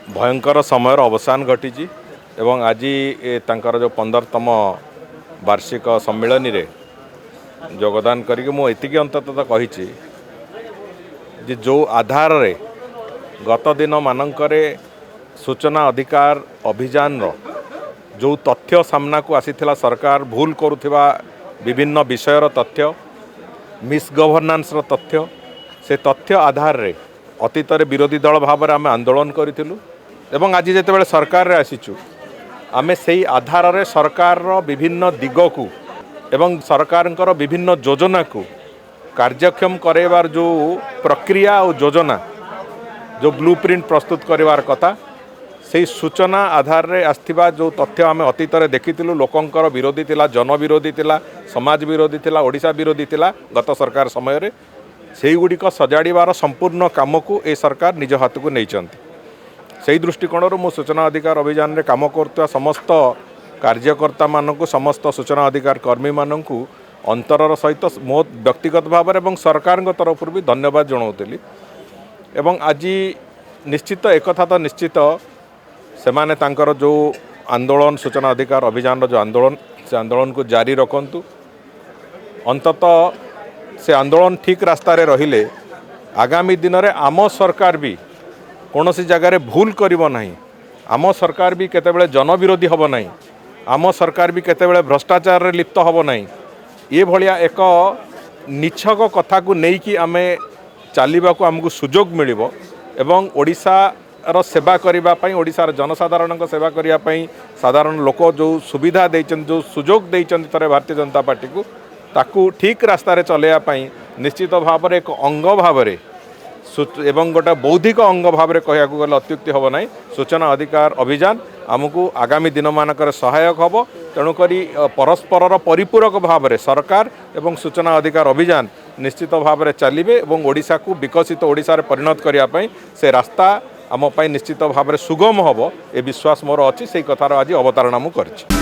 भयंकर समय अवसान घटी एवं आज तांकर जो 15तम वार्षिक सम्मेलन रे योगदान करके मुझे अंततः कही जो आधार रे गत दिन मानकरे सूचना अधिकार अभियान रो जो तथ्य सामना को आसीथिला सरकार भूल करुथिबा विभिन्न विषयर तथ्य मिसगवर्नान्स रो तथ्य से तथ्य आधार रे अतीत विरोधी दल भाव में आम आंदोलन करूँ एवं आज जिते सरकार रे आसीचु आमे सेही आधार रे सरकार रो विभिन्न दिग को एवं सरकार विभिन्न योजना को कार्यक्षम करेबार जो प्रक्रिया और योजना जो ब्लूप्रिंट प्रस्तुत करिवार कथा से सूचना आधार रे आस्थिबा जो तथ्य आम अतीत देखिलु लोकंकर विरोधी तिला जन विरोधी तिला समाज विरोधी तिला ओडिशा विरोधी तिला गत सरकार समय रे सेही गुड़िक सजाड़ीबार संपूर्ण काम को ए सरकार निज हाथ को नहीं से दृष्टिकोण मु सूचना अधिकार अभियान रे काम करता समस्त कार्यकर्ता मानक समस्त सूचना अधिकार कर्मी मानक अंतरर सहित मो व्यक्तिगत भाव में सरकार तरफ भी धन्यवाद जनाऊली एवं आज निश्चित एक तो निश्चित से माने तांकर जो आंदोलन सूचना अधिकार अभियान जो आंदोलन से आंदोलन को जारी रखंतु अंततः से आंदोलन ठीक रास्ता रे रहिले आगामी दिन में आम सरकार भी कौन सी जगार भूल करिवो नहीं आम सरकार भी केतेबेले जन विरोधी हब नहीं आम सरकार भी केतेबेले भ्रष्टाचार रे लिप्त हब नहीं ये भलिया एक निछक कथा को लेकिन आमे चलने को आमको सुजोग मिलिबो एवं ओडिशा रो सेवा करिबा पई ओडिशार जनसाधारण को सेवा करिया पई साधारण लोक जो सुविधा देइचन जो सुजोग देइचन तरे भारतीय जनता पार्टी को ताकू ठीक रास्ता रे चलेया पई निश्चित भाव में एक अंग भाव में एवं गोटे बौद्धिक अंग भाव में कहया गले अत्युक्ति हम ना सूचना अधिकार अभियान आमको आगामी दिन मानक सहायक हम तेणुक परस्पर परिपूरक भाव में सरकार एवं सूचना अधिकार अभियान निश्चित भाव में चलिए और ओडिशा को विकसित ओडिशा रे परिणत करने से रास्ता आम निश्चित भाव में सुगम हम ए विश्वास मोर अच्छी से कथार आज अवतारणा मु करछि।